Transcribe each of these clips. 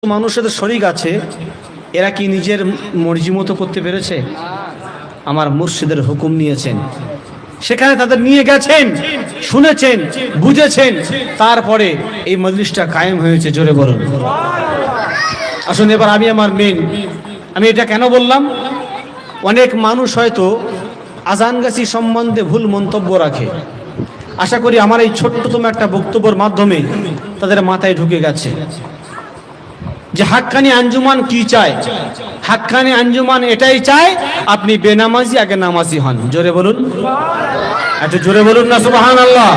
মানুষের শরীক আছে, এরা কি নিজের মর্জি মতো করতে পেরেছে? আমার মুর্শিদের হুকুম নিয়েছেন, সেখানে তাদের নিয়ে গেছেন, শুনেছেন, বুঝেছেন, তারপরে এই মজলিসটা কায়েম হয়েছে। জোরে বলুন। আসুন এবার আমি এটা কেন বললাম? অনেক মানুষ হয়তো আজানগাছি সম্বন্ধে ভুল মন্তব্য রাখে। আশা করি আমার এই ছোট্টতম একটা বক্তব্যের মাধ্যমে তাদের মাথায় ঢুকে গেছে যে হাক্কানি আঞ্জুমান কি চায়। হাক্কানি আঞ্জুমান এটাই চায় আপনি বেনামাজি আগে নামাজি হন। জোরে বলুন, একটু জোরে বলুন না সুবহানাল্লাহ।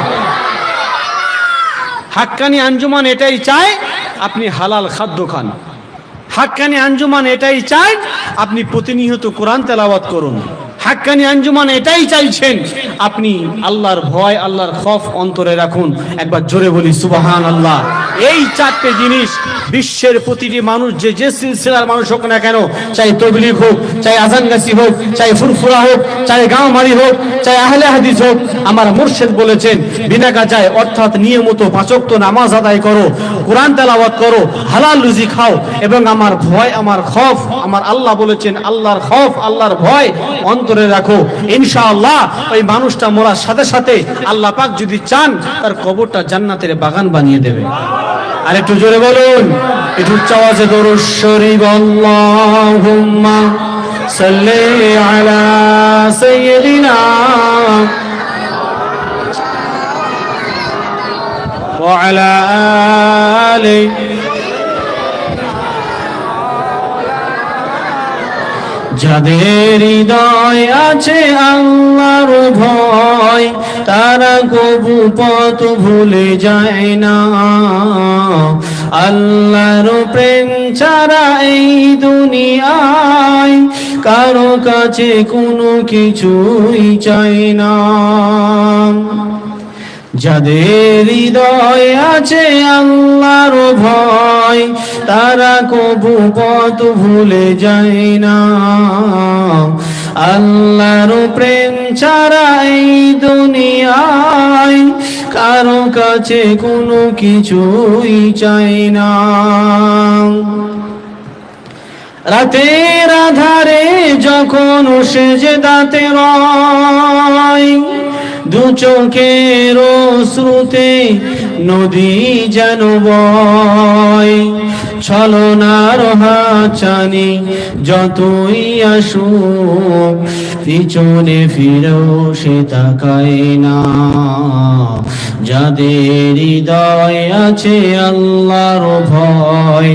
হাক্কানি আঞ্জুমান এটাই চায় আপনি হালাল খাদ্য খান। হাক্কানি আঞ্জুমান এটাই চায় আপনি প্রতিনিয়ত কোরআন তেলাওয়াত করুন। হাক্কানি আঞ্জুমান এটাই চাইছেন আপনি আল্লাহর ভয়, আল্লাহর খৌফ অন্তরে রাখুন। একবার জোরে বলি সুবহানাল্লাহ। এই চারটে জিনিস বিশ্বের প্রতিটি মানুষ যে সিলসিলার মানুষ হোক না কেন, চাই তবলিগ হোক, চাই আজানগাছি হোক, চাই ফুরফুরা হোক, চাই গাঁওমারি হোক, চাই আহলে হাদিস হোক, আমার মুর্শিদ বলেছেন বিনা গাজায় অর্থাৎ নিয়মিত 5 ওয়াক্ত নামাজ আদায় করো, কোরআন তেলাওয়াত করো, হালাল রুজি খাও এবং আমার ভয়, আমার খৌফ, আমার আল্লাহ বলেছেন আল্লাহর খৌফ, আল্লাহর ভয় অন্তরে রাখো। ইনশাআল্লাহ ওই মানুষটা মরার সাথে সাথে আল্লাহ পাক যদি চান তার কবরটা জান্নাতের বাগান বানিয়ে দেবে। আর একটু জোরে বলুন, একটু উচ্চ আওয়াজে দরুদ শরীফ। আল্লাহুম্মা সাল্লি আলা সাইয়্যিদিনা ওয়া আলা আলি। যাদের হৃদয় আছে আল্লাহর ভয়, তারা কবু পথ ভুলে যায় না। আল্লাহর প্রেম ছাড়া এই দুনিয়ায় কারো কাছে কোনো কিছুই চাই না। যাদের হৃদয় আছে আল্লাহর ভয়, তারা কবু পথ ভুলে যায় না। আল্লাহর প্রেম ছাড়া এই দুনিয়ায় কারো কাছে কোনো কিছুই চাই না। রাতের আধারে যখন সেজদাতে রয়, দু চোখের অশ্রুতে নদী যেন বয়। ছলনার হাতছানি যতই আসুক, পিছনে ফিরেও সে তাকায় না। যাদের হৃদয় আছে আল্লাহর ভয়,